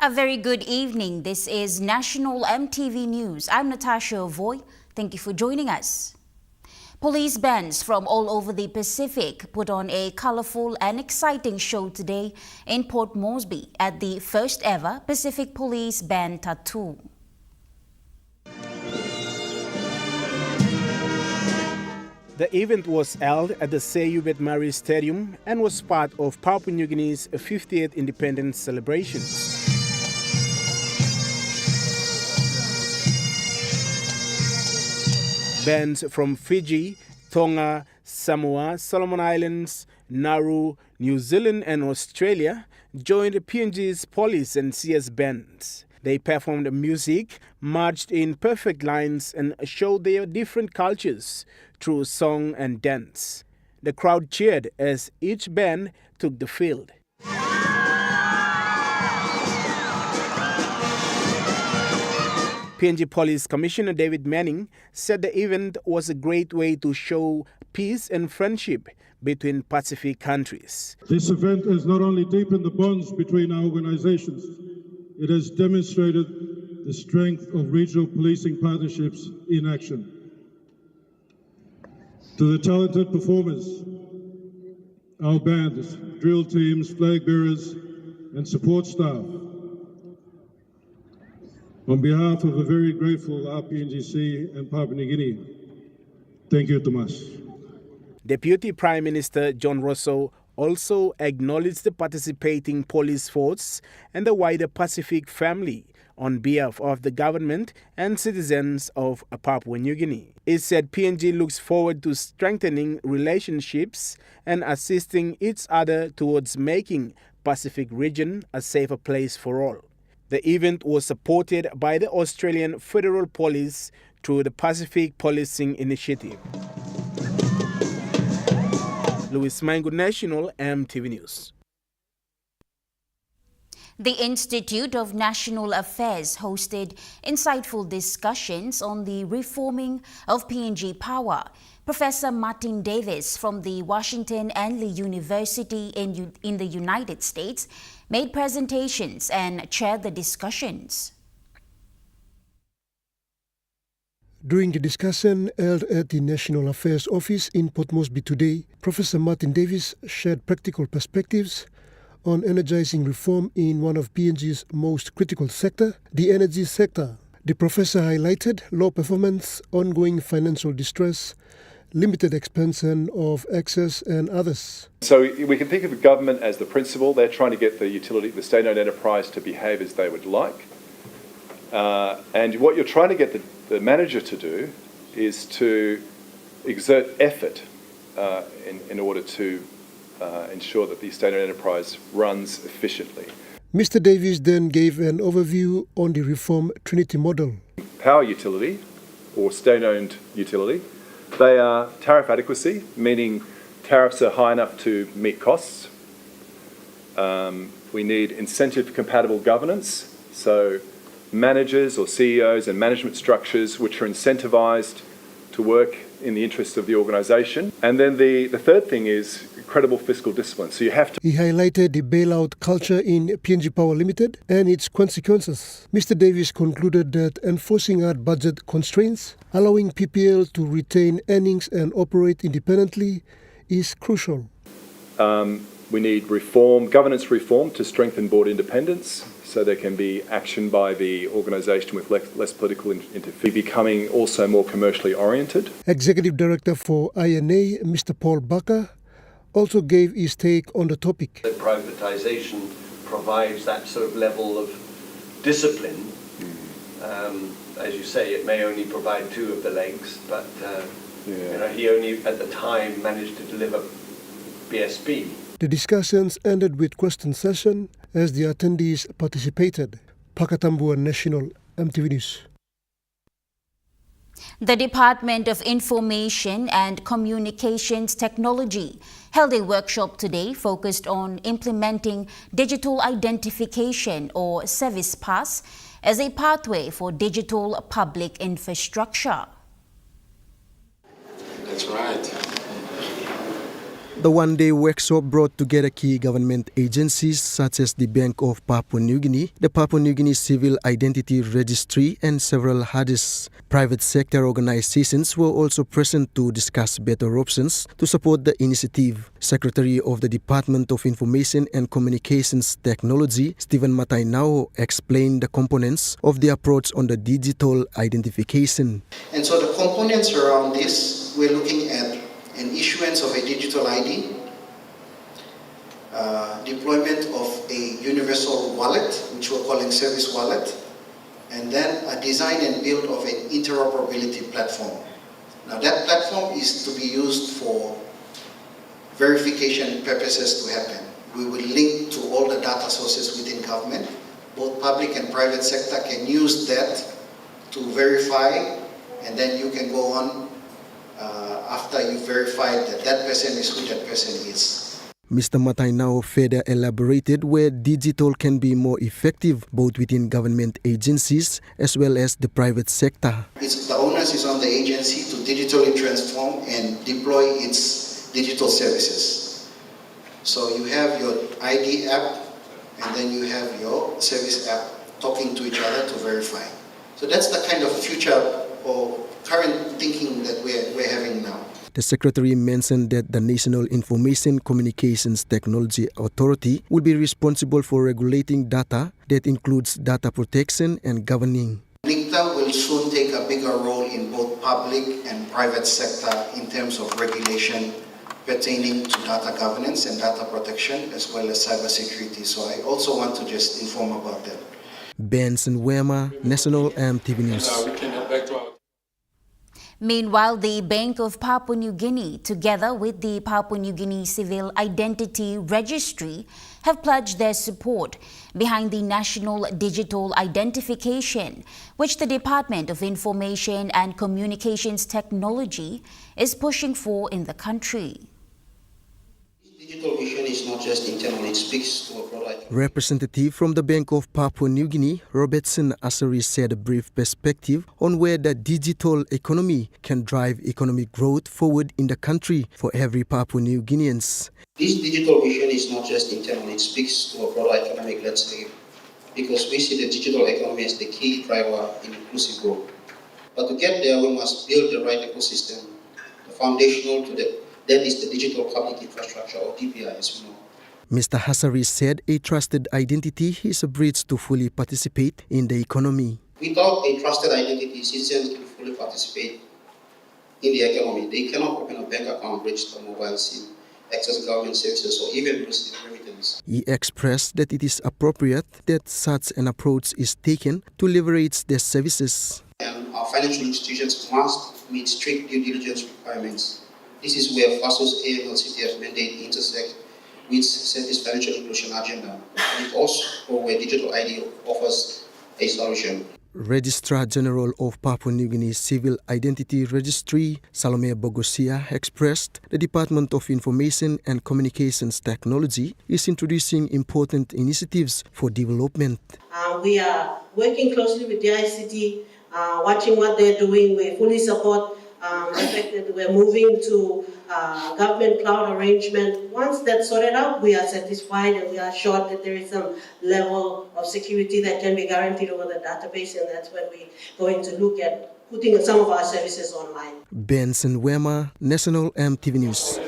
A very good evening. This is National EMTV News. I'm Natasha Voy. Thank you for joining us. Police bands from all over the Pacific put on a colorful and exciting show today in Port Moresby at the first ever Pacific Police Band Tattoo. The event was held at the Sayubet Mari Stadium and was part of Papua New Guinea's 50th independence celebrations. Bands from Fiji, Tonga, Samoa, Solomon Islands, Nauru, New Zealand and Australia joined PNG's police and CS bands. They performed music, marched in perfect lines and showed their different cultures through song and dance. The crowd cheered as each band took the field. PNG Police Commissioner David Manning said the event was a great way to show peace and friendship between Pacific countries. This event has not only deepened the bonds between our organizations, it has demonstrated the strength of regional policing partnerships in action. To the talented performers, our bands, drill teams, flag bearers, and support staff, on behalf of a very grateful RPNGC and Papua New Guinea, thank you, Tomas. Deputy Prime Minister John Rosso also acknowledged the participating police force and the wider Pacific family on behalf of the government and citizens of Papua New Guinea. He said PNG looks forward to strengthening relationships and assisting each other towards making Pacific region a safer place for all. The event was supported by the Australian Federal Police through the Pacific Policing Initiative. Louis Mango, National EMTV News. The Institute of National Affairs hosted insightful discussions on the reforming of PNG Power. Professor Martin Davis from the Washington and Lee University in the United States made presentations and chaired the discussions. During the discussion held at the National Affairs Office in Port Moresby today, Professor Martin Davis shared practical perspectives on energizing reform in one of PNG's most critical sector, the energy sector. The professor highlighted low performance, ongoing financial distress, limited expansion of access and others. So we can think of the government as the principal. They're trying to get the utility, the state-owned enterprise to behave as they would like. And what you're trying to get the manager to do is to exert effort in order to ensure that the state-owned enterprise runs efficiently. Mr. Davis then gave an overview on the reform Trinity model. Power utility or state-owned utility, they are tariff adequacy, meaning tariffs are high enough to meet costs. We need incentive-compatible governance, so managers or CEOs and management structures which are incentivized to work in the interests of the organisation. And then the third thing is credible fiscal discipline. So you have to. He highlighted the bailout culture in PNG Power Limited and its consequences. Mr. Davis concluded that enforcing hard budget constraints, allowing PPL to retain earnings and operate independently is crucial. We need reform, governance reform to strengthen board independence so there can be action by the organisation with less political interference, becoming also more commercially oriented. Executive Director for INA, Mr. Paul Bakker, also gave his take on the topic. That privatisation provides that sort of level of discipline. As you say, it may only provide two of the legs, but he only at the time managed to deliver BSP. The discussions ended with question session as the attendees participated. Pakatambua, National EMTV News. The Department of Information and Communications Technology held a workshop today focused on implementing digital identification or Service Pass as a pathway for digital public infrastructure. That's right. The one-day workshop brought together key government agencies such as the Bank of Papua New Guinea, the Papua New Guinea Civil Identity Registry and several others. Private sector organizations were also present to discuss better options to support the initiative. Secretary of the Department of Information and Communications Technology, Stephen Matainao, explained the components of the approach on the digital identification. And so the components around this, we're looking at an issuance of a digital ID, deployment of a universal wallet, which we're calling service wallet, and then a design and build of an interoperability platform. Now that platform is to be used for verification purposes to happen. We will link to all the data sources within government. Both public and private sector can use that to verify, and then you can go on after you verified that that person is who that person is. Mr. Matainao further elaborated where digital can be more effective both within government agencies as well as the private sector. The onus is on the agency to digitally transform and deploy its digital services. So you have your ID app and then you have your service app talking to each other to verify. So that's the kind of future or current thinking that we're having now. The Secretary mentioned that the National Information Communications Technology Authority will be responsible for regulating data that includes data protection and governing. NICTA will soon take a bigger role in both public and private sector in terms of regulation pertaining to data governance and data protection as well as cybersecurity. So I also want to just inform about that. Benson Wema, National EMTV News. Meanwhile, the Bank of Papua New Guinea, together with the Papua New Guinea Civil Identity Registry, have pledged their support behind the National Digital Identification, which the Department of Information and Communications Technology is pushing for in the country. Digital vision is not just internal, it speaks to a broader... Representative from the Bank of Papua New Guinea, Robertson Asari, said a brief perspective on where the digital economy can drive economic growth forward in the country for every Papua New Guineans. This digital vision is not just internal, it speaks to a broader economic landscape because we see the digital economy as the key driver in inclusive growth. But to get there, we must build the right ecosystem, the foundational to that is the digital public infrastructure, or DPI, as we know. Mr. Hasari said a trusted identity is a bridge to fully participate in the economy. Without a trusted identity, citizens can fully participate in the economy. They cannot open a bank account, register mobile SIM, access government services, or even receive remittance. He expressed that it is appropriate that such an approach is taken to leverage their services. And our financial institutions must meet strict due diligence requirements. This is where FASO's AFLW mandate intersect with SETI's financial inclusion agenda, and also where digital ID offers a solution. Registrar General of Papua New Guinea Civil Identity Registry, Salome Bogosia, expressed the Department of Information and Communications Technology is introducing important initiatives for development. We are working closely with the ICT, watching what they're doing. We fully support the fact that we're moving to government cloud arrangement. Once that's sorted out, we are satisfied and we are sure that there is some level of security that can be guaranteed over the database, and that's when we're going to look at putting some of our services online. Benson Wema, National EMTV News.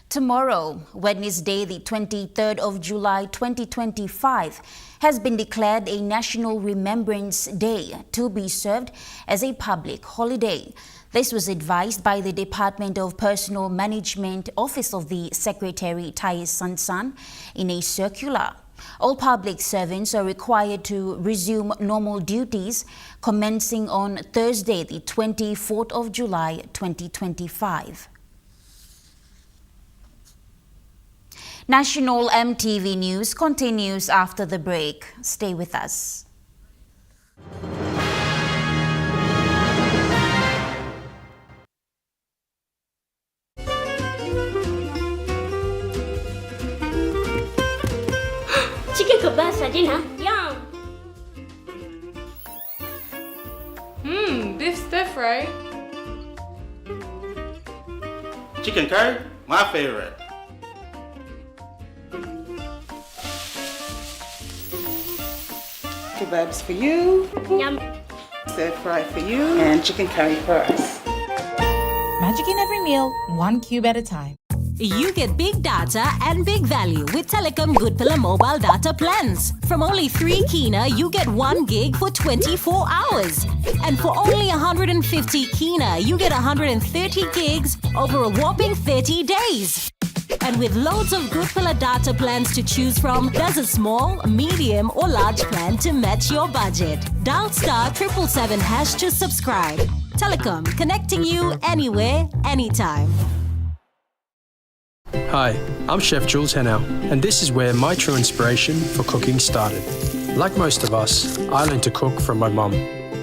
Tomorrow, Wednesday, the 23rd of July 2025, has been declared a National Remembrance Day to be served as a public holiday. This was advised by the Department of Personnel Management Office of the Secretary Tai Sansan in a circular. All public servants are required to resume normal duties commencing on Thursday, the 24th of July 2025. National EMTV News continues after the break. Stay with us. Chicken kebab for dinner. Yum! Beef stir fry. Chicken curry, My favorite. Kebabs for you. Yum. Stir fry for you. And chicken curry for us. Magic in every meal, one cube at a time. You get big data and big value with Telecom Goodpilla mobile data plans. From only 3 kina, you get 1 gig for 24 hours. And for only 150 kina, you get 130 gigs over a whopping 30 days. And with loads of Goodpilla data plans to choose from, there's a small, medium or large plan to match your budget. Dial *777# to subscribe. Telecom, connecting you anywhere, anytime. Hi, I'm Chef Jules Henow, and this is where my true inspiration for cooking started. Like most of us, I learned to cook from my mum.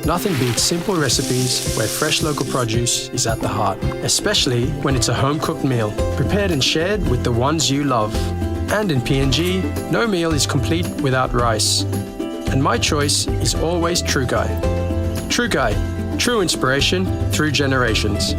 Nothing beats simple recipes where fresh local produce is at the heart, especially when it's a home-cooked meal, prepared and shared with the ones you love. And in PNG, no meal is complete without rice. And my choice is always True Guy. True Guy, true inspiration through generations.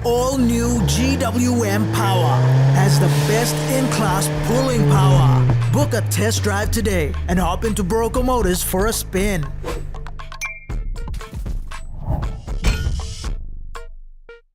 All-new GWM Power has the best-in-class pulling power. Book a test drive today and hop into Broco Motors for a spin.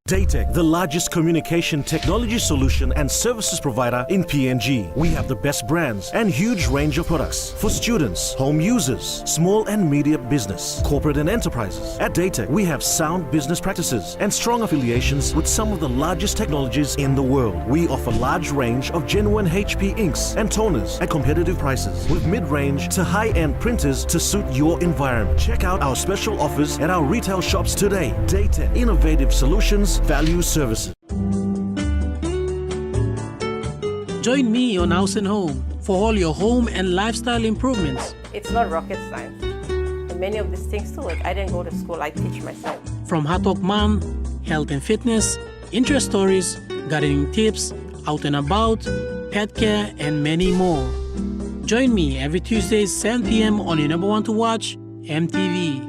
Daytech, the largest communication technology solution and services provider in PNG. We have the best brands and huge range of products for students, home users, small and medium business, corporate and enterprises. At Daytech, we have sound business practices and strong affiliations with some of the largest technologies in the world. We offer large range of genuine HP inks and toners at competitive prices with mid-range to high-end printers to suit your environment. Check out our special offers at our retail shops today. Daytech, innovative solutions, value services. Join me on House and Home for all your home and lifestyle improvements. It's not rocket science. And many of these things too, like I didn't go to school, I teach myself. From Hatok Mom, health and fitness, interest stories, gardening tips, out and about, pet care, and many more. Join me every Tuesday, 7 p.m. on your number one to watch, EMTV.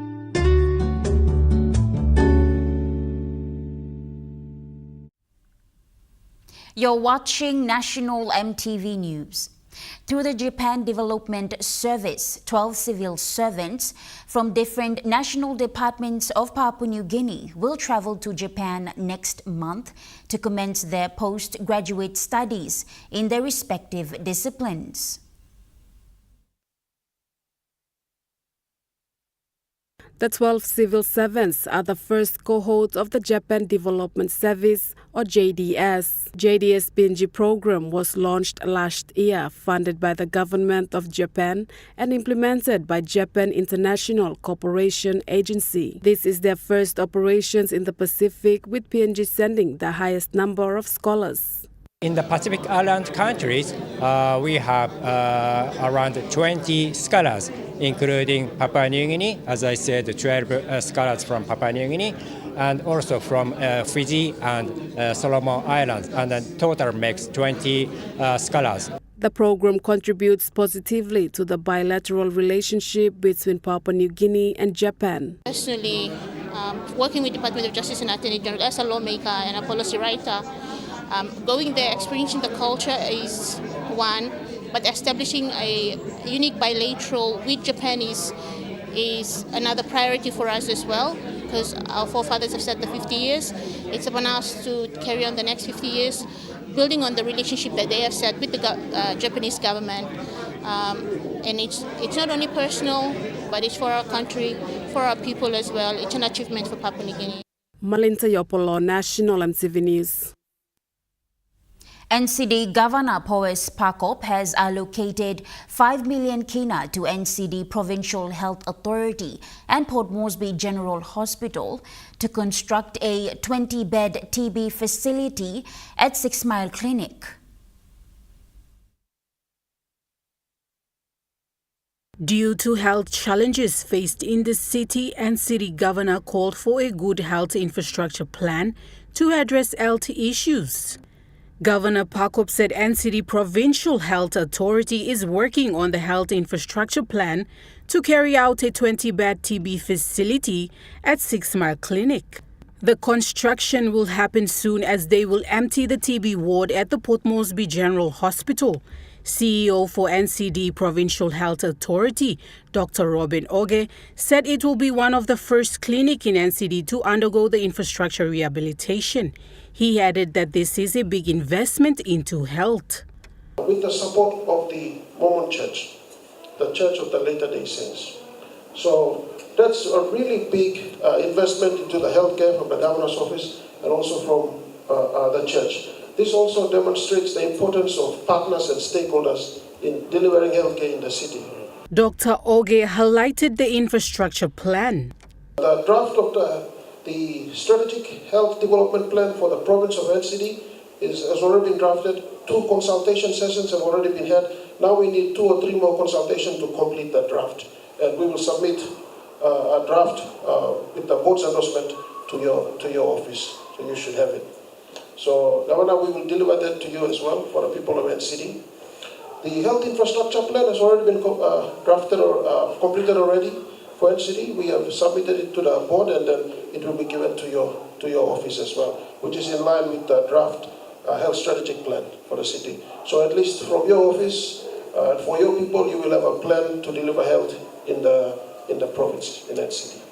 You're watching National EMTV News. Through the Japan Development Service, 12 civil servants from different national departments of Papua New Guinea will travel to Japan next month to commence their postgraduate studies in their respective disciplines. The 12 civil servants are the first cohort of the Japan Development Service, or JDS. JDS PNG program was launched last year, funded by the government of Japan and implemented by Japan International Cooperation Agency. This is their first operations in the Pacific, with PNG sending the highest number of scholars. In the Pacific Island countries, we have around 20 scholars, including Papua New Guinea, as I said, 12 scholars from Papua New Guinea, and also from Fiji and Solomon Islands, and then total makes 20 scholars. The program contributes positively to the bilateral relationship between Papua New Guinea and Japan. Personally, working with the Department of Justice and Attorney General as a lawmaker and a policy writer, going there, experiencing the culture is one, but establishing a unique bilateral with Japan is another priority for us as well, because our forefathers have said the 50 years. It's upon us to carry on the next 50 years, building on the relationship that they have set with the Japanese government. And it's not only personal, but it's for our country, for our people as well. It's an achievement for Papua New Guinea. Malinta Yopolo, National EMTV News. NCD Governor Powes Pakop has allocated 5 million kina to NCD Provincial Health Authority and Port Moresby General Hospital to construct a 20-bed TB facility at 6 Mile Clinic. Due to health challenges faced in the city, NCD Governor called for a good health infrastructure plan to address health issues. Governor Pakop said NCD Provincial Health Authority is working on the health infrastructure plan to carry out a 20-bed TB facility at 6 Mile Clinic. The construction will happen soon as they will empty the TB ward at the Port Moresby General Hospital. CEO for NCD Provincial Health Authority, Dr. Robin Oge, said it will be one of the first clinics in NCD to undergo the infrastructure rehabilitation. He added that this is a big investment into health. With the support of the Mormon Church, the Church of the Latter-day Saints. So that's a really big investment into the healthcare from the Governor's office and also from the church. This also demonstrates the importance of partners and stakeholders in delivering healthcare in the city. Dr. Oge highlighted the infrastructure plan. The draft of the Strategic Health Development Plan for the province of NCD has already been drafted. 2 consultation sessions have already been had. Now we need 2 or 3 more consultations to complete that draft. And we will submit a draft with the board's endorsement to your office. So you should have it. So, Governor, we will deliver that to you as well for the people of NCD. The health infrastructure plan has already been drafted or completed already for NCD. We have submitted it to the board and then it will be given to your office as well, which is in line with the draft health strategic plan for the city. So at least from your office, for your people, you will have a plan to deliver health in the province, in NCD.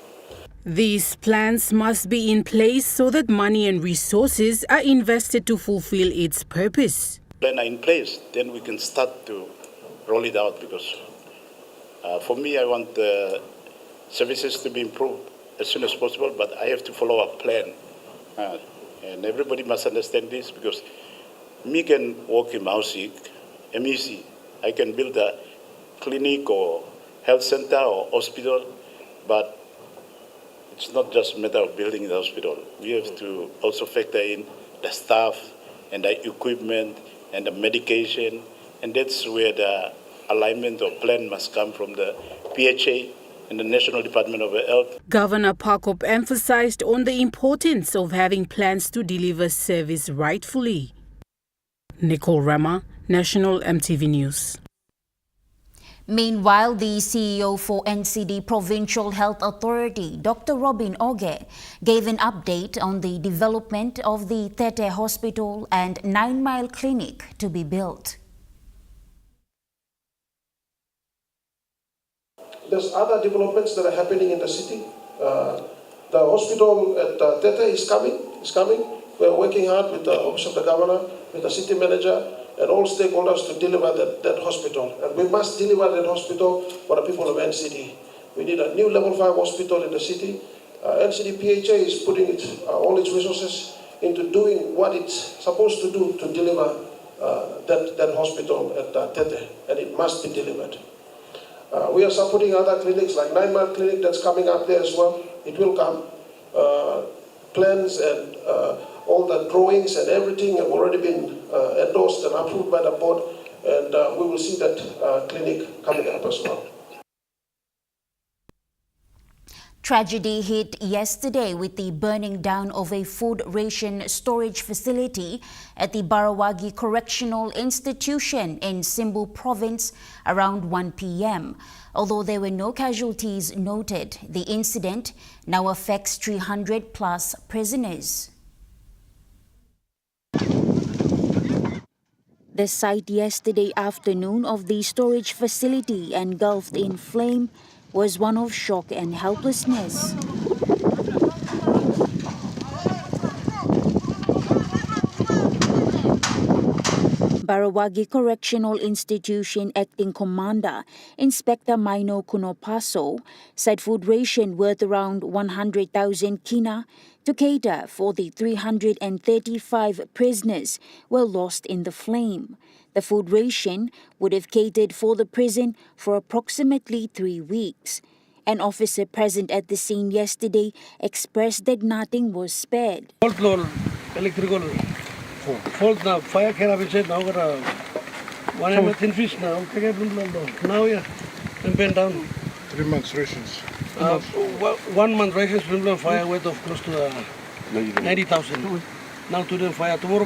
These plans must be in place so that money and resources are invested to fulfill its purpose. Plan are in place, then we can start to roll it out because for me, I want the services to be improved as soon as possible, but I have to follow a plan. And everybody must understand this because me can work in Mausik, MEC. I can build a clinic or health center or hospital, but it's not just a matter of building the hospital. We have to also factor in the staff and the equipment and the medication, and that's where the alignment or plan must come from the PHA and the National Department of Health. Governor Pakop emphasized on the importance of having plans to deliver service rightfully. Nicole Rama, National EMTV News. Meanwhile, the CEO for NCD Provincial Health Authority, Dr. Robin Oge, gave an update on the development of the Tete Hospital and 9 Mile Clinic to be built. There's other developments that are happening in the city. The hospital at Tete is coming. We're working hard with the Office of the Governor, with the City Manager, and all stakeholders to deliver that hospital. And we must deliver that hospital for the people of NCD. We need a new level 5 hospital in the city. NCD PHA is putting all its resources into doing what it's supposed to do to deliver that hospital at Tete, and it must be delivered. We are supporting other clinics like 9 Mile Clinic that's coming up there as well. It will come. Plans and all the drawings and everything have already been endorsed and approved by the board, and we will see that clinic coming up as well. Tragedy hit yesterday with the burning down of a food ration storage facility at the Barawagi Correctional Institution in Simbu Province around 1 p.m. Although there were no casualties noted, the incident now affects 300 plus prisoners. The sight yesterday afternoon of the storage facility engulfed in flame was one of shock and helplessness. Barawagi Correctional Institution Acting Commander Inspector Maino Kunopaso said food ration worth around 100,000 kina to cater for the 335 prisoners were lost in the flame. The food ration would have catered for the prison for approximately 3 weeks. An officer present at the scene yesterday expressed that nothing was spared. Electrical fault now, fire can have said now got a 1 hour thin fish now, now yeah, and been down 3 months rations. 1 month rations, fire worth of close to 90,000. Now today fire, tomorrow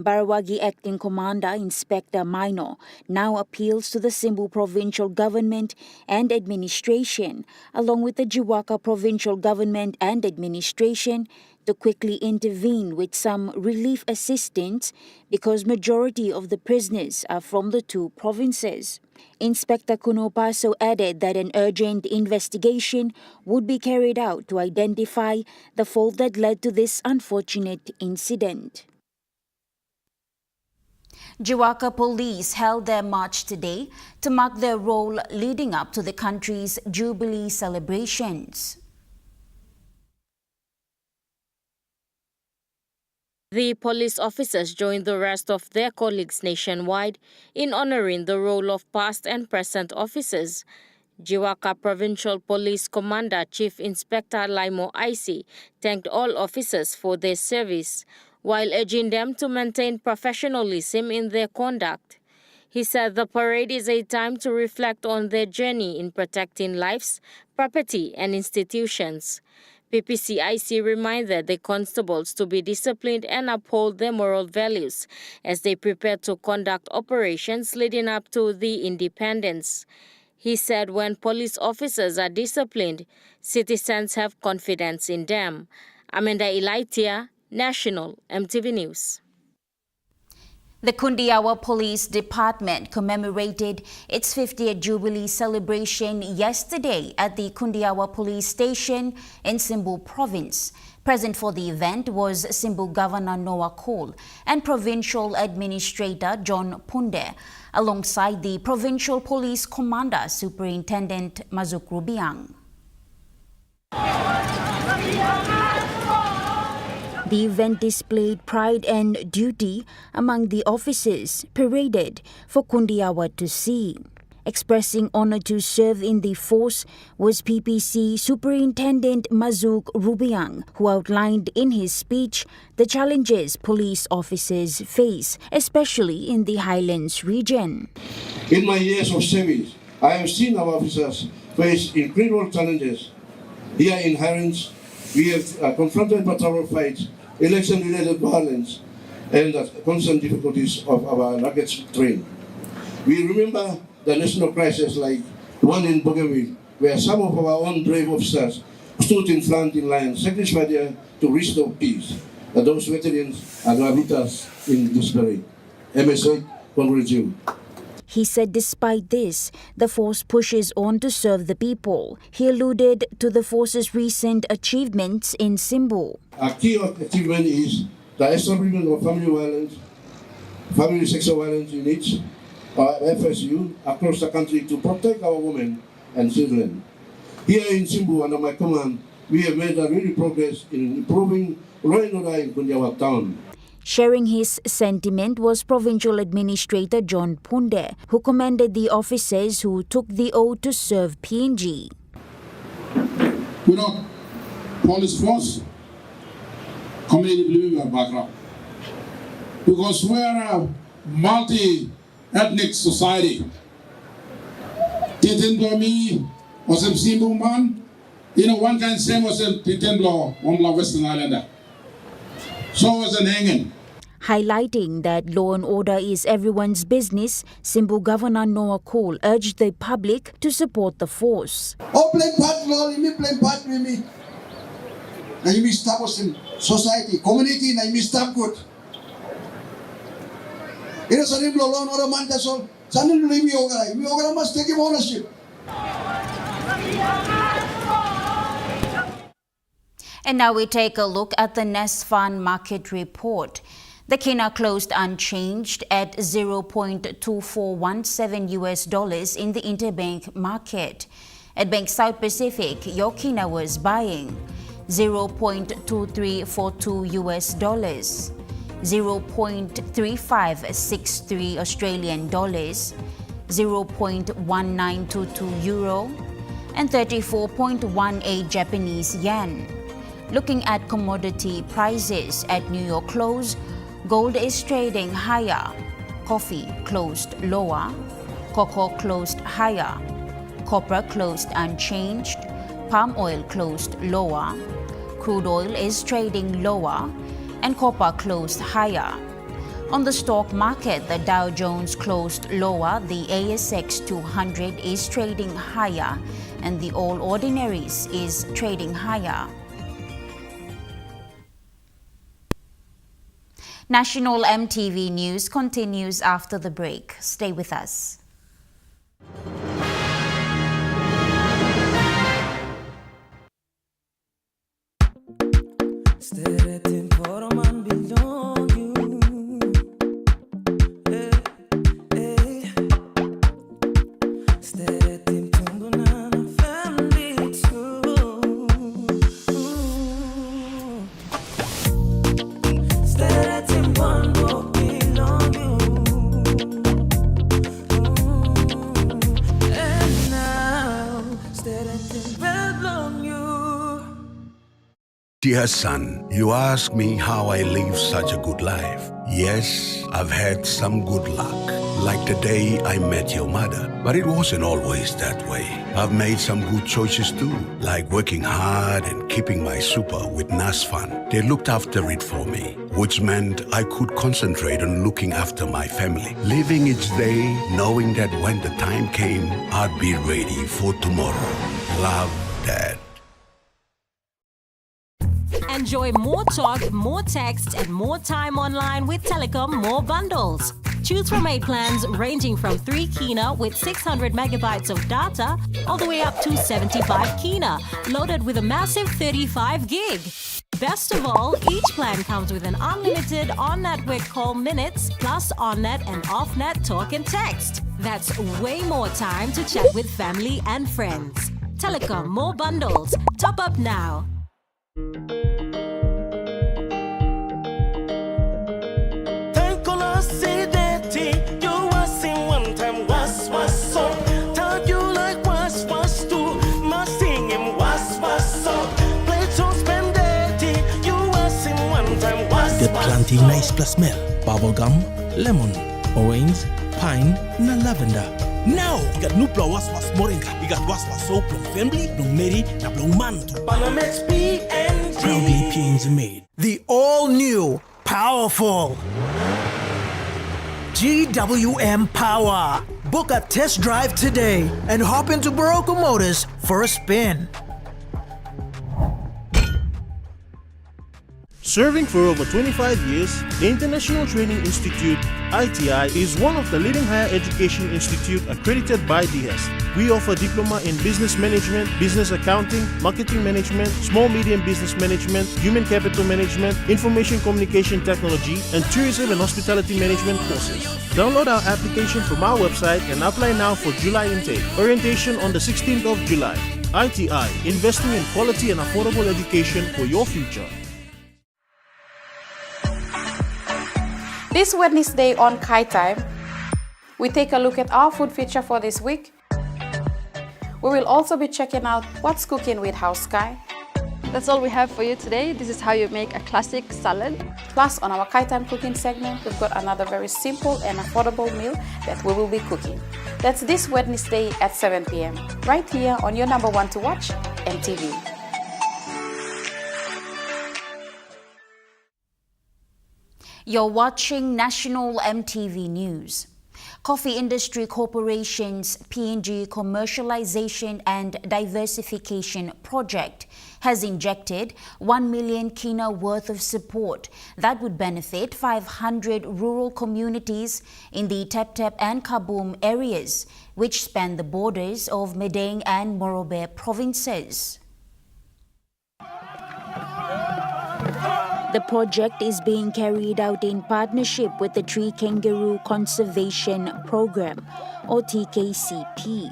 Barawagi Acting Commander Inspector Maino now appeals to the Simbu Provincial Government and Administration, along with the Jiwaka Provincial Government and Administration, to quickly intervene with some relief assistance because majority of the prisoners are from the two provinces. Inspector Kunopaso added that an urgent investigation would be carried out to identify the fault that led to this unfortunate incident. Jiwaka police held their march today to mark their role leading up to the country's jubilee celebrations. The police officers joined the rest of their colleagues nationwide in honoring the role of past and present officers. Jiwaka Provincial Police Commander Chief Inspector Laimo Aisi thanked all officers for their service, while urging them to maintain professionalism in their conduct. He said the parade is a time to reflect on their journey in protecting lives, property, and institutions. PPCIC reminded the constables to be disciplined and uphold their moral values as they prepare to conduct operations leading up to the independence. He said when police officers are disciplined, citizens have confidence in them. Amanda Ilaitia, National EMTV News. The Kundiawa Police Department commemorated its 50th Jubilee celebration yesterday at the Kundiawa Police Station in Simbu Province. Present for the event was Simbu Governor Noah Cole and Provincial Administrator John Punde, alongside the Provincial Police Commander Superintendent Mazuk Rubiang. The event displayed pride and duty among the officers paraded for Kundiawa to see. Expressing honor to serve in the force was PPC Superintendent Mazuk Rubiang, who outlined in his speech the challenges police officers face, especially in the Highlands region. In my years of service, I have seen our officers face incredible challenges. Here in Highlands, we have confronted patrol fights, election-related violence, and the constant difficulties of our luggage train. We remember the national crisis like the one in Bougainville, where some of our own brave officers stood in front in line, sacrificed to restore peace. And those veterans are now with us in this very MSA. Congratulations. He said despite this, the force pushes on to serve the people. He alluded to the force's recent achievements in Simbu. A key achievement is the establishment of family sexual violence units, FSU, across the country to protect our women and children. Here in Simbu, under my command, we have made a really progress in improving law and order in Kundiawa town. Sharing his sentiment was Provincial Administrator John Punde, who commended the officers who took the oath to serve PNG. Without police force, community living background. Because we are a multi-ethnic society. Titendlomi was a Simbu man, one can say was a Titendlo, one la Western Islander. So was an hanging. Highlighting that law and order is everyone's business, Simbu Governor Noah Cole urged the public to support the force. Oh, play part, Lord, you play part with me. Now you stop us in society, community, now you stop good. It is a law and order man, that's all. Suddenly we must take ownership. And now we take a look at the Nest Fund Market Report. The kina closed unchanged at $0.2417 in the interbank market. At Bank South Pacific, your kina was buying $0.2342, $0.3563 Australian dollars, 0.1922 euro, and 34.18 Japanese yen. Looking at commodity prices at New York close, gold is trading higher, coffee closed lower, cocoa closed higher, copper closed unchanged, palm oil closed lower, crude oil is trading lower, and copper closed higher. On the stock market, the Dow Jones closed lower, the ASX 200 is trading higher, and the All Ordinaries is trading higher. National EMTV News continues after the break. Stay with us. Dear son, you ask me how I live such a good life. Yes, I've had some good luck, like the day I met your mother. But it wasn't always that way. I've made some good choices too, like working hard and keeping my super with NASFAN. They looked after it for me, which meant I could concentrate on looking after my family. Living each day, knowing that when the time came, I'd be ready for tomorrow. Love, Dad. Enjoy more talk, more text, and more time online with Telecom More Bundles. Choose from 8 plans ranging from 3 kina with 600 megabytes of data all the way up to 75 kina, loaded with a massive 35 gig. Best of all, each plan comes with an unlimited on-network call minutes plus on-net and off-net talk and text. That's way more time to chat with family and friends. Telecom More Bundles. Top up now. Get plenty nice plus smell. Bubblegum, lemon, orange, pine, and lavender. Now, you got new was moringa. You got was soap from family, from Mary, and from man. Panamex PNG. Proudly PNG made. The all-new, powerful GWM Power. Book a test drive today and hop into Barocco Motors for a spin. Serving for over 25 years, the International Training Institute, ITI, is one of the leading higher education institutes accredited by DHEST. We offer diploma in business management, business accounting, marketing management, small-medium business management, human capital management, information communication technology, and tourism and hospitality management courses. Download our application from our website and apply now for July intake. Orientation on the 16th of July. ITI, investing in quality and affordable education for your future. This Wednesday on Kai Time, we take a look at our food feature for this week. We will also be checking out what's cooking with House Kai. That's all we have for you today. This is how you make a classic salad. Plus, on our Kai Time cooking segment, we've got another very simple and affordable meal that we will be cooking. That's this Wednesday at 7 p.m. right here on your number one to watch, EMTV. You're watching National EMTV News. Coffee Industry Corporation's PNG Commercialization and Diversification Project has injected 1 million kina worth of support that would benefit 500 rural communities in the Tep-Tep and Kaboom areas, which span the borders of Medang and Morobe provinces. The project is being carried out in partnership with the Tree Kangaroo Conservation Program, or TKCP.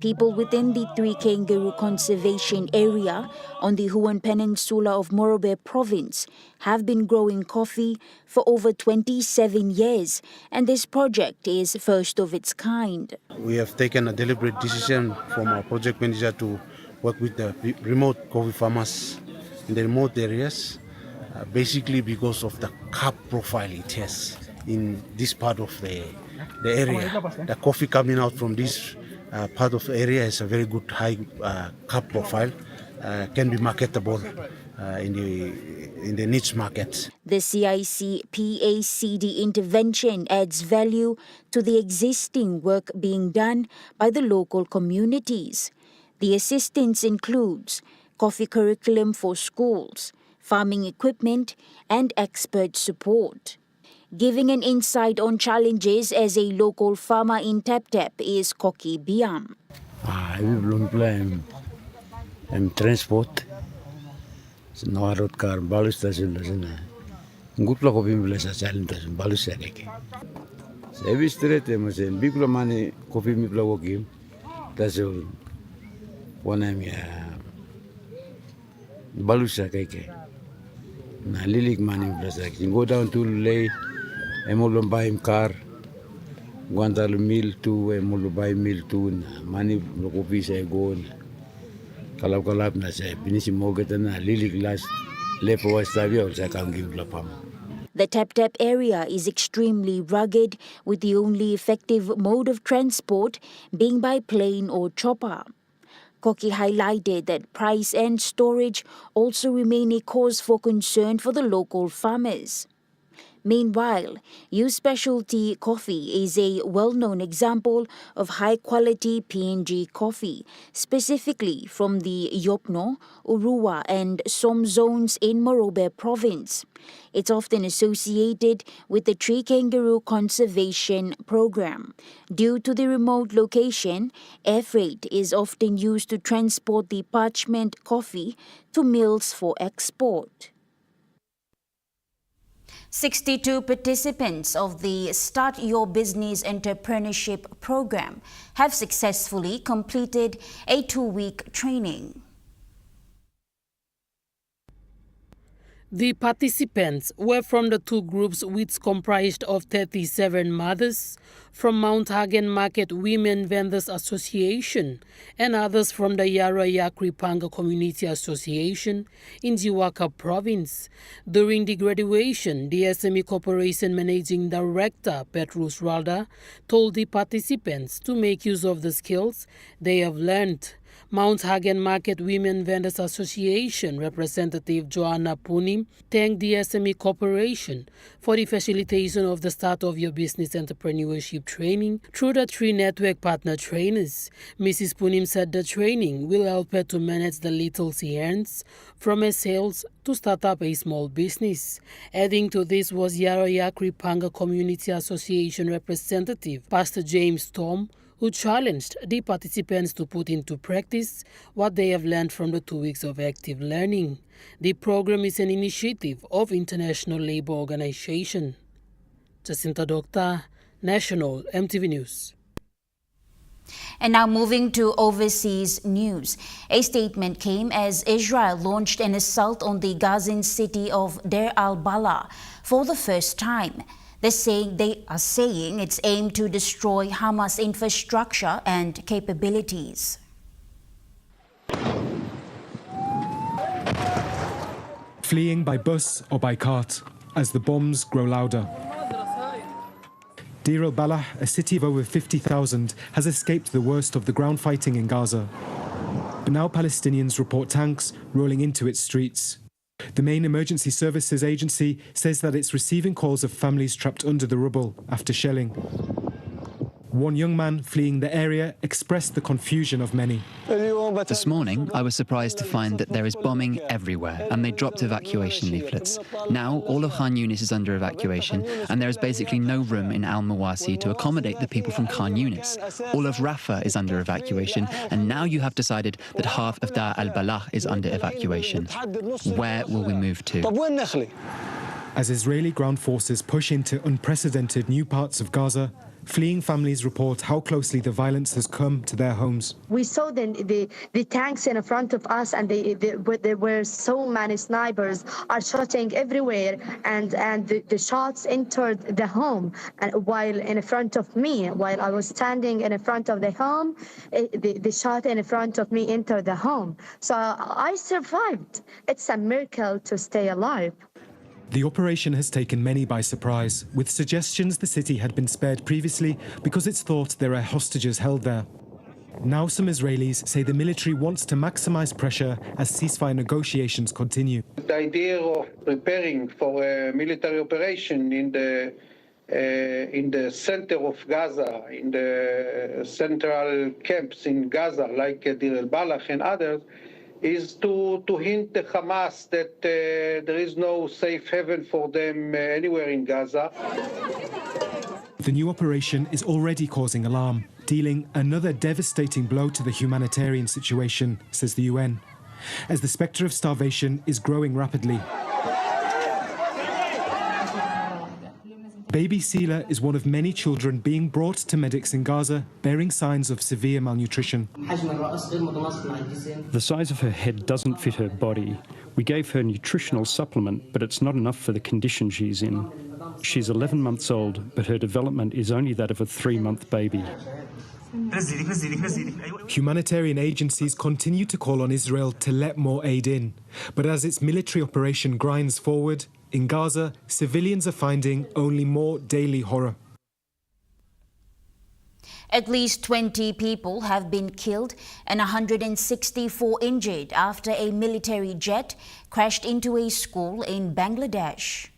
People within the Tree Kangaroo Conservation Area on the Huon Peninsula of Morobe Province have been growing coffee for over 27 years, and this project is first of its kind. We have taken a deliberate decision from our project manager to work with the remote coffee farmers in the remote areas, basically because of the carb profile it has in this part of the area. The coffee coming out from this part of the area is a very good high carb profile, can be marketable in the niche market. The CIC PACD intervention adds value to the existing work being done by the local communities. The assistance includes coffee curriculum for schools, farming equipment, and expert support. Giving an insight on challenges as a local farmer in Tap is Koki Biam. We belum plan transport. Nawarot car balus tasul sana. Ngupla kopi bila sa challenge tasul balus sa keke. Service straight masen biglo mani kopi mi bla wokim tasul wana mi balus sa keke. Na lilik mani bla sa keke. Go down to lay emolo buy him car. Guantal mil tu emolo buy mil tu mani kopi sa go. Kalap na sa pinisi mogeta na lilik last lepo wastavia sa kangi blapam. The Tap area is extremely rugged, with the only effective mode of transport being by plane or chopper. Koki highlighted that price and storage also remain a cause for concern for the local farmers. Meanwhile, U Specialty Coffee is a well-known example of high-quality PNG coffee, specifically from the Yopno, Urua and Som zones in Morobe Province. It's often associated with the Tree Kangaroo Conservation Program. Due to the remote location, air freight is often used to transport the parchment coffee to mills for export. 62 participants of the Start Your Business Entrepreneurship program have successfully completed a 2-week training. The participants were from the two groups, which comprised of 37 mothers from Mount Hagen Market Women Vendors Association and others from the Yara Yakripanga Community Association in Jiwaka Province. During the graduation, the SME Corporation Managing Director Petrus Ralda told the participants to make use of the skills they have learned. Mount Hagen Market Women Vendors Association representative Joanna Punim thanked the SME Corporation for the facilitation of the Start of Your Business Entrepreneurship training through the 3 network partner trainers. Mrs. Punim said the training will help her to manage the little she earns from her sales to start up a small business. Adding to this was Yara Yakripanga Community Association representative Pastor James Tom, who challenged the participants to put into practice what they have learned from the 2 weeks of active learning. The program is an initiative of International Labour Organization. Jacinta Doctor, National EMTV News. And now moving to overseas news. A statement came as Israel launched an assault on the Gazan city of Deir al-Balah for the first time. They are saying it's aimed to destroy Hamas infrastructure and capabilities. Fleeing by bus or by cart as the bombs grow louder. Deir al-Balah, a city of over 50,000, has escaped the worst of the ground fighting in Gaza. But now Palestinians report tanks rolling into its streets. The main emergency services agency says that it's receiving calls of families trapped under the rubble after shelling. One young man fleeing the area expressed the confusion of many. The This morning, I was surprised to find that there is bombing everywhere, and they dropped evacuation leaflets. Now, all of Khan Yunis is under evacuation, and there is basically no room in Al Mawasi to accommodate the people from Khan Yunis. All of Rafah is under evacuation, and now you have decided that half of Dar al-Balah is under evacuation. Where will we move to? As Israeli ground forces push into unprecedented new parts of Gaza, fleeing families report how closely the violence has come to their homes. We saw the tanks in front of us, and there were so many snipers are shooting everywhere, and the shots entered the home. And while in front of me, while I was standing in front of the home, the shot in front of me entered the home. So I survived. It's a miracle to stay alive. The operation has taken many by surprise, with suggestions the city had been spared previously because it's thought there are hostages held there. Now some Israelis say the military wants to maximize pressure as ceasefire negotiations continue. The idea of preparing for a military operation in the center of Gaza, in the central camps in Gaza, like Deir el-Balah and others, is to hint the Hamas that there is no safe haven for them anywhere in Gaza. The new operation is already causing alarm, dealing another devastating blow to the humanitarian situation, says the UN, as the spectre of starvation is growing rapidly. Baby Sila is one of many children being brought to medics in Gaza bearing signs of severe malnutrition. The size of her head doesn't fit her body. We gave her nutritional supplement, but it's not enough for the condition she's in. She's 11 months old, but her development is only that of a 3-month baby. Humanitarian agencies continue to call on Israel to let more aid in. But as its military operation grinds forward, in Gaza, civilians are finding only more daily horror. At least 20 people have been killed and 164 injured after a military jet crashed into a school in Bangladesh.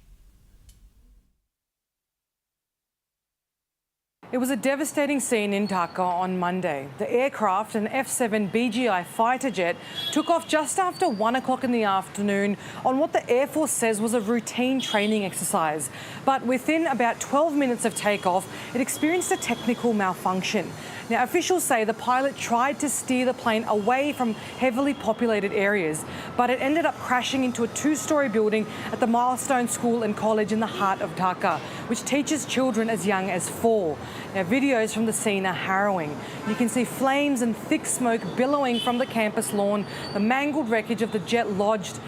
It was a devastating scene in Dhaka on Monday. The aircraft, an F-7 BGI fighter jet, took off just after 1 o'clock in the afternoon on what the Air Force says was a routine training exercise. But within about 12 minutes of takeoff, it experienced a technical malfunction. Now, officials say the pilot tried to steer the plane away from heavily populated areas, but it ended up crashing into a 2-storey building at the Milestone School and College in the heart of Dhaka, which teaches children as young as 4. Now, videos from the scene are harrowing. You can see flames and thick smoke billowing from the campus lawn, the mangled wreckage of the jet lodged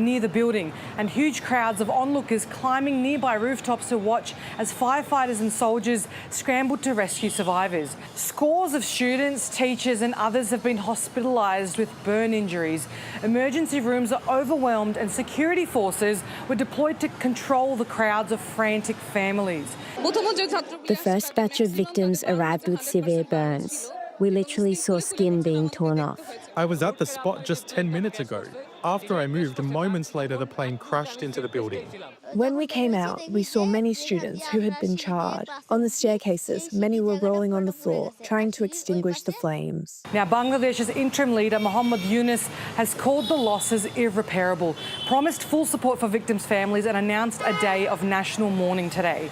near the building, and huge crowds of onlookers climbing nearby rooftops to watch as firefighters and soldiers scrambled to rescue survivors. Scores of students, teachers and others have been hospitalised with burn injuries. Emergency rooms are overwhelmed and security forces were deployed to control the crowds of frantic families. The first batch of victims arrived with severe burns. We literally saw skin being torn off. I was at the spot just 10 minutes ago. After I moved, moments later the plane crashed into the building. When we came out, we saw many students who had been charred. On the staircases, many were rolling on the floor, trying to extinguish the flames. Now, Bangladesh's interim leader, Muhammad Yunus, has called the losses irreparable, promised full support for victims' families and announced a day of national mourning today.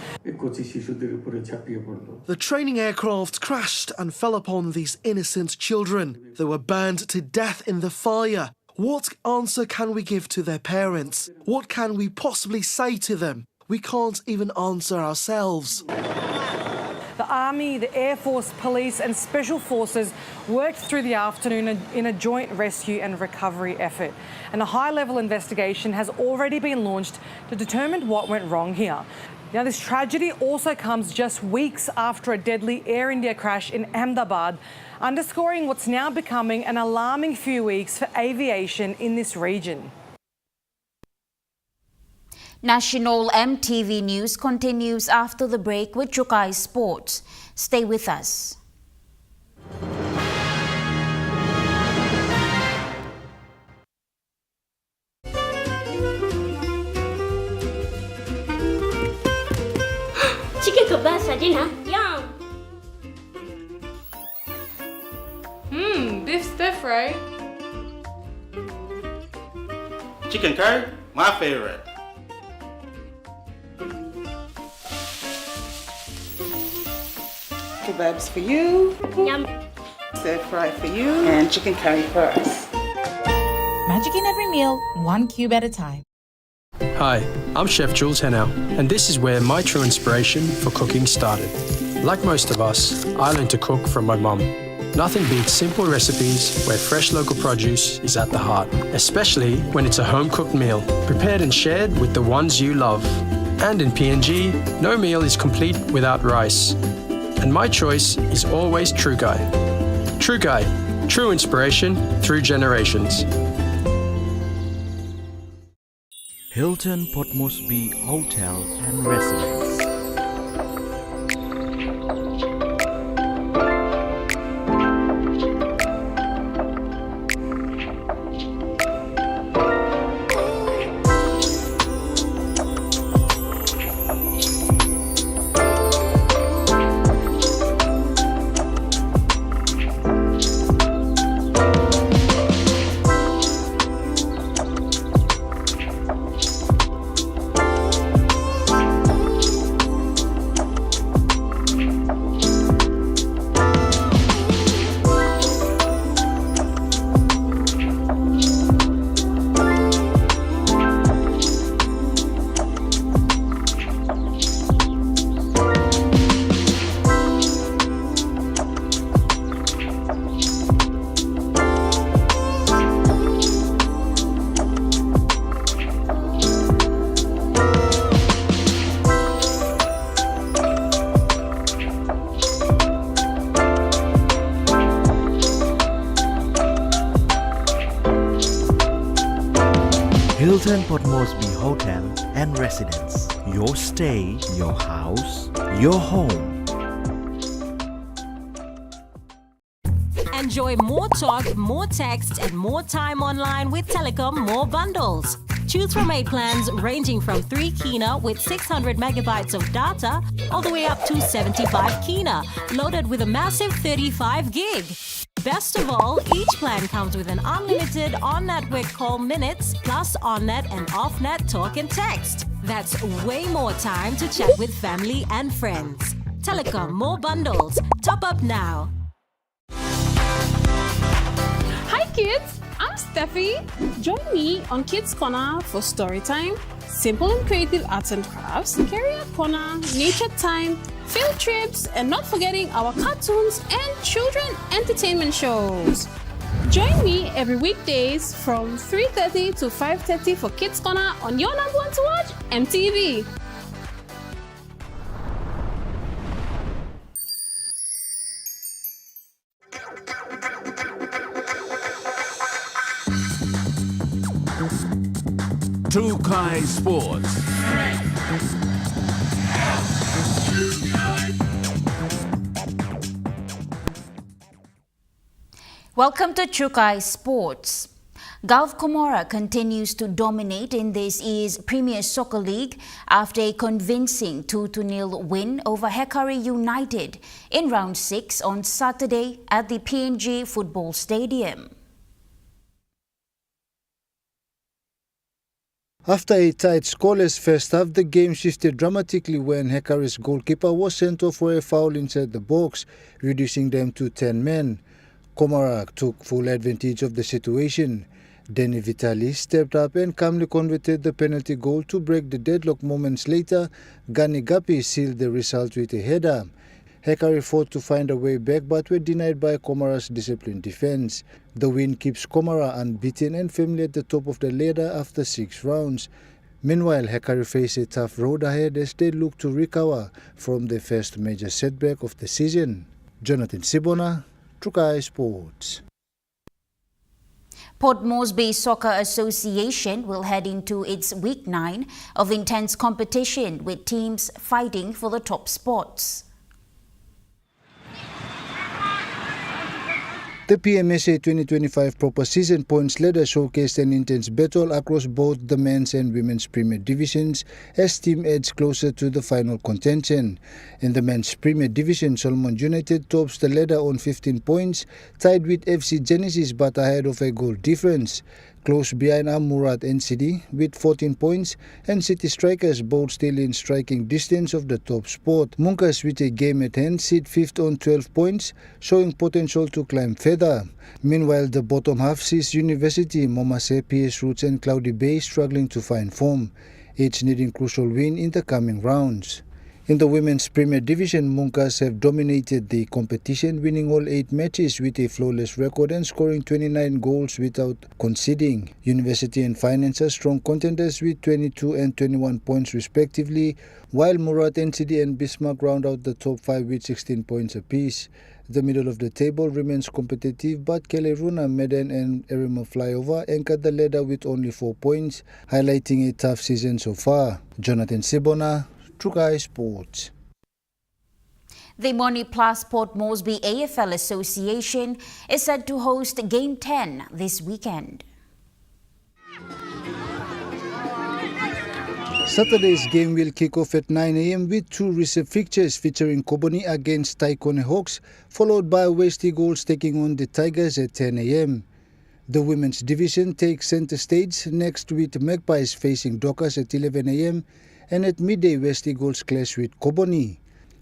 The training aircraft crashed and fell upon these innocent children. They were burned to death in the fire. What answer can we give to their parents? What can we possibly say to them? We can't even answer ourselves. The Army, the Air Force, police and special forces worked through the afternoon in a joint rescue and recovery effort. And a high-level investigation has already been launched to determine what went wrong here. Now, this tragedy also comes just weeks after a deadly Air India crash in Ahmedabad, underscoring what's now becoming an alarming few weeks for aviation in this region. National EMTV News continues after the break with Chukai Sports. Stay with us. Chicken kebab saja lah. Yum. Beef stir fry. Chicken curry, my favorite. Kebabs for you. Yum. Stir fry for you. And chicken curry for us. Magic in every meal, one cube at a time. Hi, I'm Chef Jules Hennau, and this is where my true inspiration for cooking started. Like most of us, I learned to cook from my mum. Nothing beats simple recipes where fresh local produce is at the heart, especially when it's a home-cooked meal, prepared and shared with the ones you love. And in PNG, no meal is complete without rice. And my choice is always True Guy. True Guy, true inspiration through generations. Hilton Port Moresby Hotel and Residence. Hilton Port Moresby Hotel and Residence. Your stay, your house, your home. Enjoy more talk, more text, and more time online with Telecom More Bundles. Choose from 8 plans ranging from 3 kina with 600 megabytes of data all the way up to 75 kina, loaded with a massive 35 gig. Best of all, each plan comes with an unlimited on-network call minutes plus on-net and off-net talk and text. That's way more time to chat with family and friends. Telecom More Bundles. Top up now. Hi kids, I'm Steffi. Join me on Kids Corner for story time, simple and creative arts and crafts, career corner, nature time, field trips, and not forgetting our cartoons and children entertainment shows. Join me every weekdays from 3:30 to 5:30 for Kids Corner on your number one to watch, MTV. Chukai Sports. Welcome to Chukai Sports. Gulf Comora continues to dominate in this year's Premier Soccer League after a convincing 2-0 win over Hekari United in round 6 on Saturday at the PNG Football Stadium. After a tight scoreless first half, the game shifted dramatically when Hekari's goalkeeper was sent off for a foul inside the box, reducing them to 10 men. Comora took full advantage of the situation. Denny Vitali stepped up and calmly converted the penalty goal to break the deadlock. Moments later, Gani Gapi sealed the result with a header. Hekari fought to find a way back but were denied by Comora's disciplined defense. The win keeps Comora unbeaten and firmly at the top of the ladder after 6 rounds. Meanwhile, Hekari face a tough road ahead as they look to recover from the first major setback of the season. Jonathan Sibona, Chukai Sports. Port Moresby Soccer Association will head into its week 9 of intense competition with teams fighting for the top spots. The PMSA 2025 proper season points ladder showcased an intense battle across both the men's and women's Premier Divisions as team edged closer to the final contention. In the men's Premier Division, Solomon United tops the ladder on 15 points, tied with FC Genesis but ahead of a goal difference. Close behind are Murat NCD with 14 points and City Strikers both still in striking distance of the top spot. Munkas with a game at hand sit 5th on 12 points, showing potential to climb further. Meanwhile, the bottom half sees University, Momase, PS Roots and Cloudy Bay struggling to find form, each needing crucial win in the coming rounds. In the women's Premier Division, Munkas have dominated the competition, winning all 8 matches with a flawless record and scoring 29 goals without conceding. University and Finance are strong contenders with 22 and 21 points respectively, while Murat, NCD and Bismarck round out the top 5 with 16 points apiece. The middle of the table remains competitive, but Keleruna, Medan and Erima Flyover anchored the ladder with only 4 points, highlighting a tough season so far. Jonathan Sibona, Trukai Sports. The Money Plus Port Moresby AFL Association is set to host Game 10 this weekend. Saturday's game will kick off at 9 a.m. with 2 recent fixtures featuring Koboni against Taikone Hawks, followed by West Eagles taking on the Tigers at 10 a.m. The women's division takes centre stage next with Magpies facing Dockers at 11 a.m. and at midday West Eagles clash with Koboni.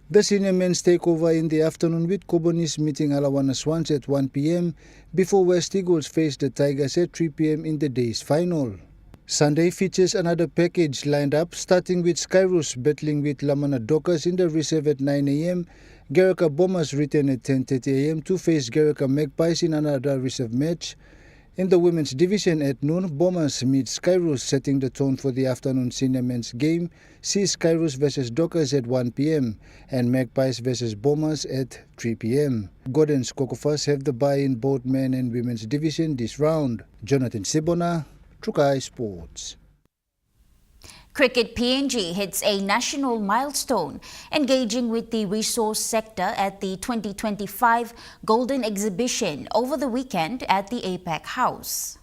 The senior men's take over in the afternoon with Koboni's meeting Alawana Swans at 1 p.m. before West Eagles face the Tigers at 3 p.m. in the day's final. Sunday features another package lined up, starting with Skyros battling with Lamana Dockers in the reserve at 9 a.m. Garaka Bombers return at 10:30 a.m. to face Garaka Magpies in another reserve match. In the women's division at noon, Bombers meet Skyros, setting the tone for the afternoon senior men's game. See Skyros versus Dockers at 1 p.m. and Magpies versus Bombers at 3 p.m. Gordon's Kokofas have the bye in both men and women's division this round. Jonathan Sibona, Trukai Sports. Cricket PNG hits a national milestone, engaging with the resource sector at the 2025 Golden Exhibition over the weekend at the APEC House.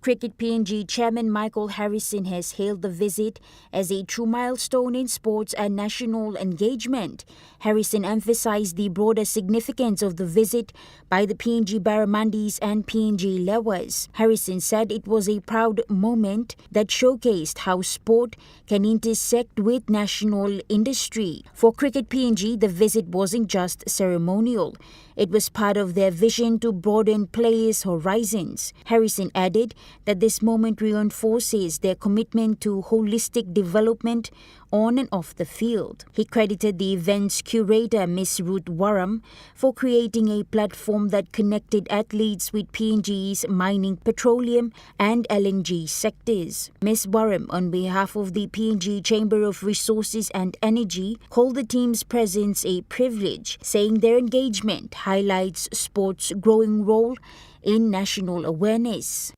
Cricket PNG Chairman Michael Harrison has hailed the visit as a true milestone in sports and national engagement. Harrison emphasized the broader significance of the visit by the PNG Barramundis and PNG Lewas. Harrison said it was a proud moment that showcased how sport can intersect with national industry. For Cricket PNG, the visit wasn't just ceremonial. It was part of their vision to broaden players' horizons. Harrison added that this moment reinforces their commitment to holistic development on and off the field. He credited the event's curator, Miss Ruth Warham, for creating a platform that connected athletes with PNG's mining, petroleum and LNG sectors. Miss Warham, on behalf of the PNG Chamber of Resources and Energy, called the team's presence a privilege, saying their engagement highlights sport's growing role in national awareness.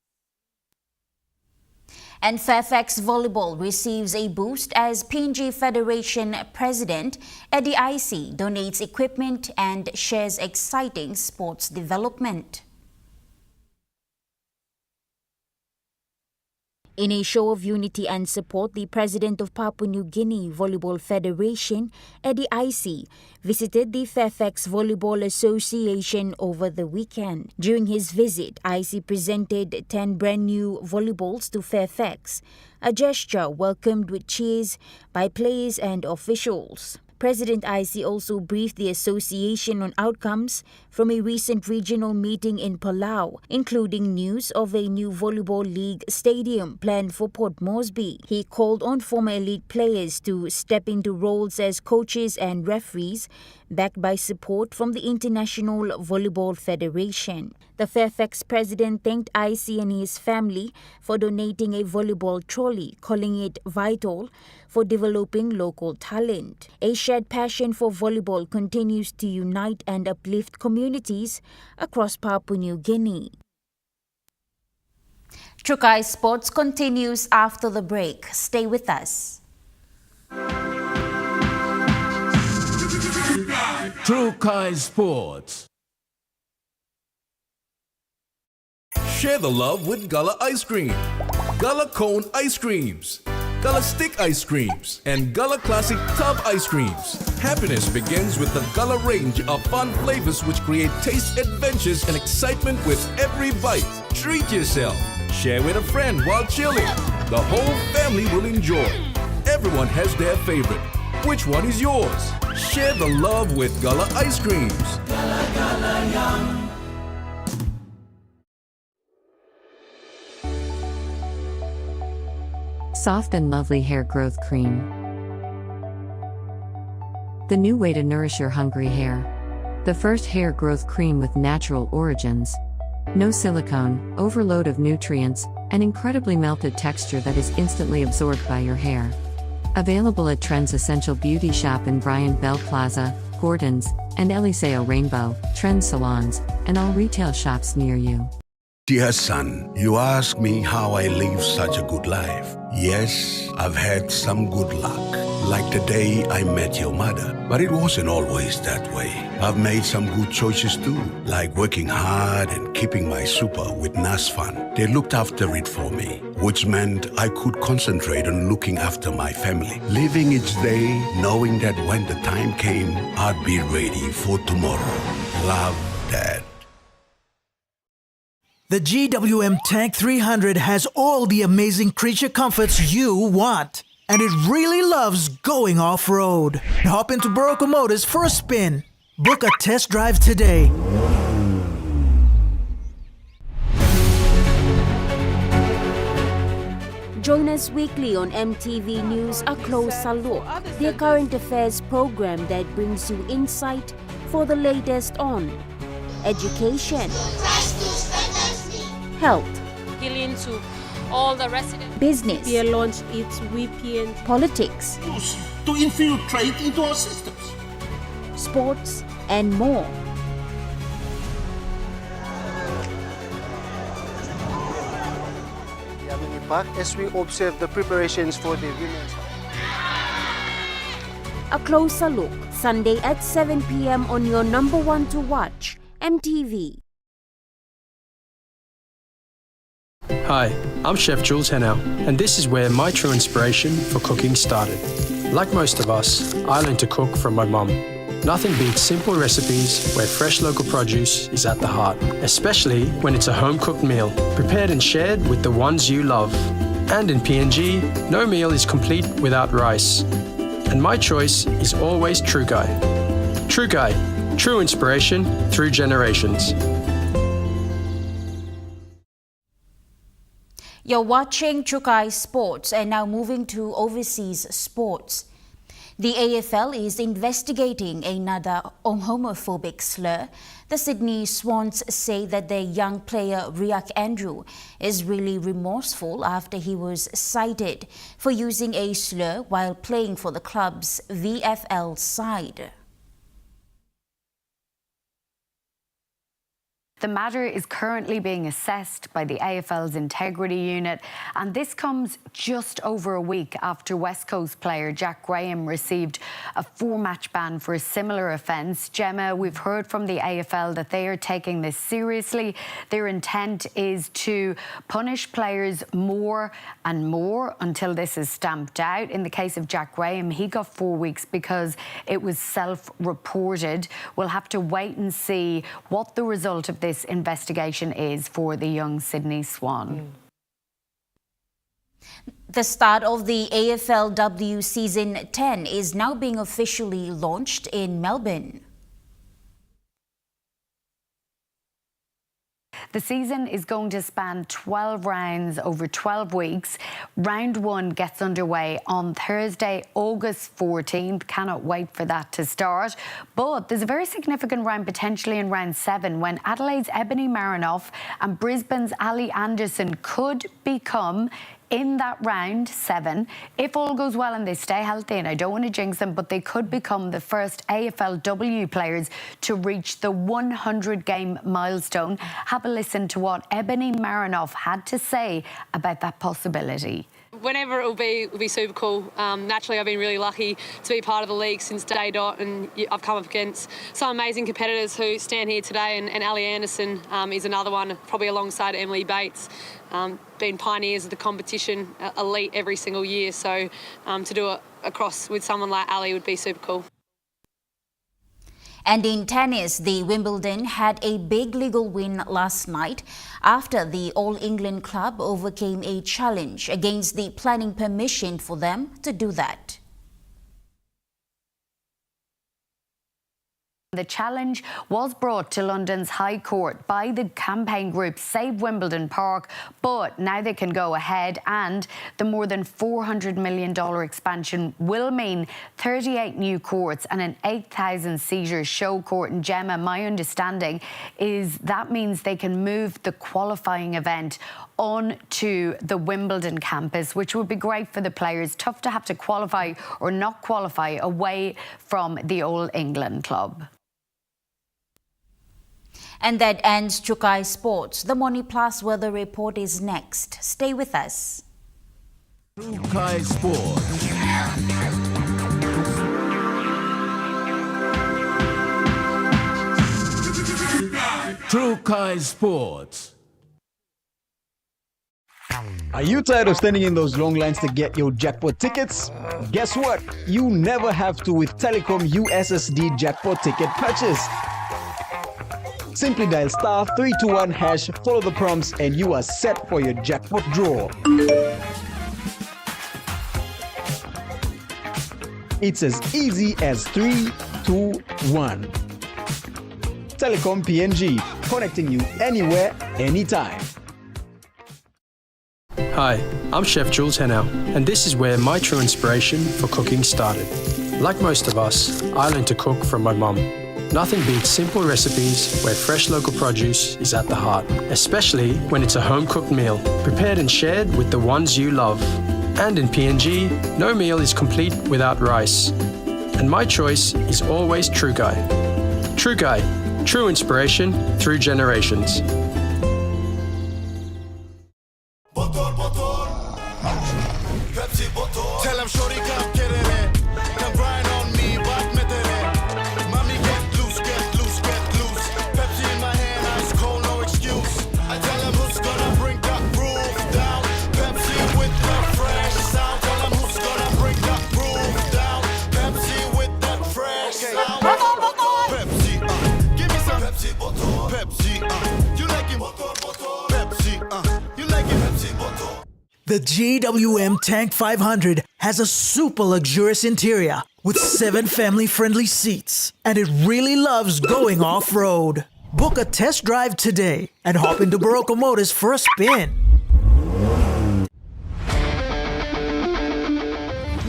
And Fairfax Volleyball receives a boost as PNG Federation President Eddie Icy donates equipment and shares exciting sports development. In a show of unity and support, the president of Papua New Guinea Volleyball Federation, Eddie Icy, visited the Fairfax Volleyball Association over the weekend. During his visit, Icy presented 10 brand new volleyballs to Fairfax, a gesture welcomed with cheers by players and officials. President Icy also briefed the association on outcomes from a recent regional meeting in Palau, including news of a new volleyball league stadium planned for Port Moresby. He called on former elite players to step into roles as coaches and referees, backed by support from the International Volleyball Federation. The Fairfax president thanked Icy and his family for donating a volleyball trolley, calling it vital for developing local talent. A shared passion for volleyball continues to unite and uplift communities across Papua New Guinea. Trukai Sports continues after the break. Stay with us. True Kai Sports. Share the love with Gullah Ice Cream. Gullah Cone Ice Creams, Gullah Stick Ice Creams, and Gullah Classic Tub Ice Creams. Happiness begins with the Gullah range of fun flavors which create taste adventures and excitement with every bite. Treat yourself. Share with a friend while chilling. The whole family will enjoy. Everyone has their favorite. Which one is yours? Share the love with Gullah Ice Creams. Gullah, Gullah, yum. Soft and lovely hair growth cream. The new way to nourish your hungry hair. The first hair growth cream with natural origins. No silicone, overload of nutrients, and incredibly melted texture that is instantly absorbed by your hair. Available at Trends Essential Beauty Shop in Bryant Bell Plaza, Gordon's, and Eliseo Rainbow, Trends Salons, and all retail shops near you. Dear son, you ask me how I live such a good life. Yes, I've had some good luck, like the day I met your mother. But it wasn't always that way. I've made some good choices too, like working hard and keeping my super with NASFAN. They looked after it for me, which meant I could concentrate on looking after my family. Living each day, knowing that when the time came, I'd be ready for tomorrow. Love, Dad. The GWM Tank 300 has all the amazing creature comforts you want. And it really loves going off-road. Hop into Barocco Motors for a spin. Book a test drive today. Join us weekly on MTV News A Closer Look, their current affairs program that brings you insight for the latest on education, health, healing to all the residents. Business. We launched its VPN. Politics. To infiltrate into our systems. Sports and more. Back as we observe the preparations for the women's. A Closer Look, Sunday at 7 p.m. on your number one to watch, MTV. Hi, I'm Chef Jules Henao, and this is where my true inspiration for cooking started. Like most of us, I learned to cook from my mum. Nothing beats simple recipes where fresh local produce is at the heart, especially when it's a home-cooked meal, prepared and shared with the ones you love. And in PNG, no meal is complete without rice. And my choice is always True Guy. True Guy, true inspiration through generations. You're watching Chukai Sports, and now moving to overseas sports. The AFL is investigating another homophobic slur. The Sydney Swans say that their young player Riak Andrew is really remorseful after he was cited for using a slur while playing for the club's VFL side. The matter is currently being assessed by the AFL's Integrity Unit, and this comes just over a week after West Coast player Jack Graham received a 4-match ban for a similar offence. Gemma, we've heard from the AFL that they are taking this seriously. Their intent is to punish players more and more until this is stamped out. In the case of Jack Graham, he got 4 weeks because it was self-reported. We'll have to wait and see what the result of this investigation is for the young Sydney Swan. The start of the AFLW Season 10 is now being officially launched in Melbourne. The season is going to span 12 rounds over 12 weeks. Round 1 gets underway on Thursday, August 14th. Cannot wait for that to start. But there's a very significant round potentially in round 7 when Adelaide's Ebony Marinoff and Brisbane's Ali Anderson could become in that round 7, if all goes well and they stay healthy, and I don't want to jinx them, but they could become the first AFLW players to reach the 100-game milestone. Have a listen to what Ebony Marinoff had to say about that possibility. Whenever it will be super cool. Naturally, I've been really lucky to be part of the league since day dot, and I've come up against some amazing competitors who stand here today, and Ali Anderson is another one, probably alongside Emily Bates. Been pioneers of the competition, elite every single year, so to do it across with someone like Ali would be super cool. And in tennis, the Wimbledon had a big legal win last night after the All England club overcame a challenge against the planning permission for them to do that. The challenge was brought to London's High Court by the campaign group Save Wimbledon Park, but now they can go ahead, and the more than $400 million expansion will mean 38 new courts and an 8,000-seater show court. And Gemma, my understanding is that means they can move the qualifying event on to the Wimbledon campus, which would be great for the players. Tough to have to qualify or not qualify away from the All England club. And that ends Chukai Sports. The Money Plus weather report is next. Stay with us. Chukai Sports. Chukai Sports. Are you tired of standing in those long lines to get your jackpot tickets? Guess what? You never have to with Telecom USSD jackpot ticket purchase. Simply dial *321#, follow the prompts, and you are set for your jackpot draw. It's as easy as 3, 2, 1. Telecom PNG, connecting you anywhere, anytime. Hi, I'm Chef Jules Henao, and this is where my true inspiration for cooking started. Like most of us, I learned to cook from my mum. Nothing beats simple recipes where fresh local produce is at the heart, especially when it's a home-cooked meal, prepared and shared with the ones you love. And in PNG, no meal is complete without rice. And my choice is always True Guy. True Guy, true inspiration through generations. Tell him shorty come get it in. Come grind on me, but met it in. Mommy get loose, get loose, get loose. Pepsi in my hand, ice cold, no excuse. I tell him who's gonna bring that groove down. Pepsi with the fresh sound. Tell him who's gonna bring that groove down. Pepsi with that fresh sound. Pepsi, give me some Pepsi bottle. Pepsi, you like it? Pepsi, you like it? Pepsi bottle. The GWM Tank 500 has a super luxurious interior with 7 family-friendly seats, and it really loves going off-road. Book a test drive today and hop into Barocco Motors for a spin.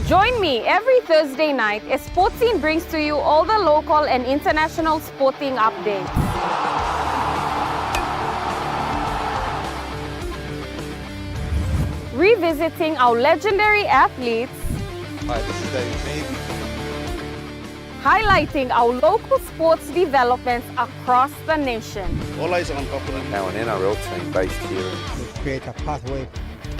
Join me every Thursday night as Sportscene brings to you all the local and international sporting updates. Revisiting our legendary athletes, Hi, this is David Mead. highlighting our local sports developments across the nation, All eyes on Auckland. Now an NRL team based here. Create a pathway.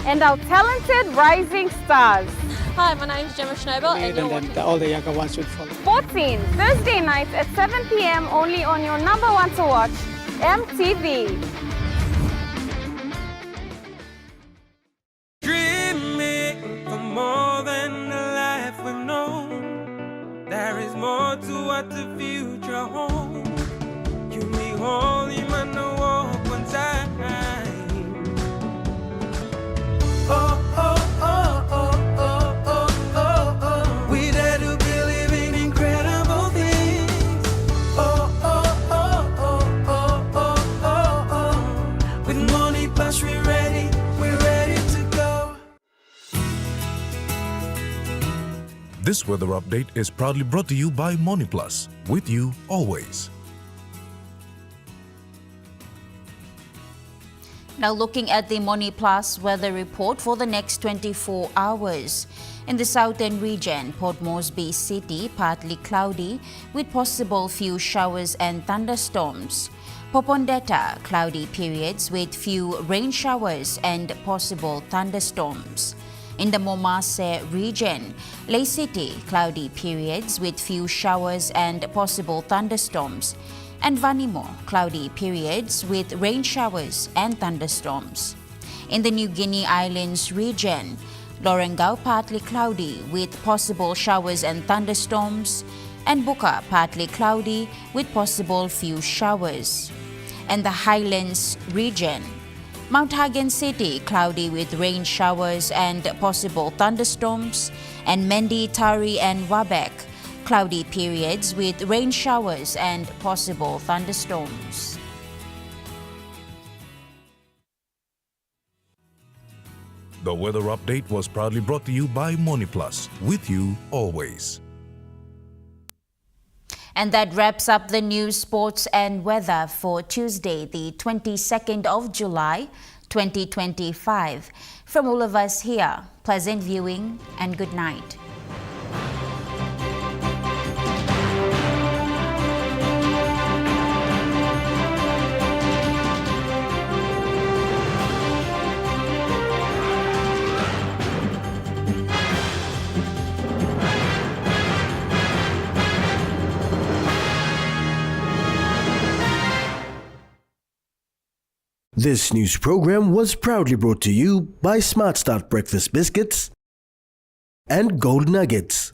and our talented rising stars. Hi, my name's Gemma Schnobel, and you're watching all the younger ones will follow. Sportscene, Thursday nights at 7 p.m. only on your number one to watch, MTV. Dreaming for more than the life we've known. There is more to what the future holds. You may hold him and walk one time. Oh, oh, oh, oh, oh, oh, oh, oh. We dare to believe in incredible things. Oh, oh, oh, oh, oh, oh, oh, oh. With money plus we're ready to go. This weather update is proudly brought to you by Money Plus, with you always. Now looking at the Money Plus weather report for the next 24 hours. In the southern region, Port Moresby City, partly cloudy with possible few showers and thunderstorms. Popondetta, cloudy periods with few rain showers and possible thunderstorms. In the Momase region, Ley City, cloudy periods with few showers and possible thunderstorms. And Vanimo, cloudy periods with rain showers and thunderstorms. In the New Guinea Islands region, Lorengau partly cloudy with possible showers and thunderstorms, and Buka partly cloudy with possible few showers. And the Highlands region, Mount Hagen City cloudy with rain showers and possible thunderstorms, and Mendi, Tari and Wabek cloudy periods with rain showers and possible thunderstorms. The weather update was proudly brought to you by MoneyPlus, with you always. And that wraps up the news, sports and weather for Tuesday, the 22nd of July, 2025. From all of us here, pleasant viewing and good night. This news program was proudly brought to you by Smart Start Breakfast Biscuits and Gold Nuggets.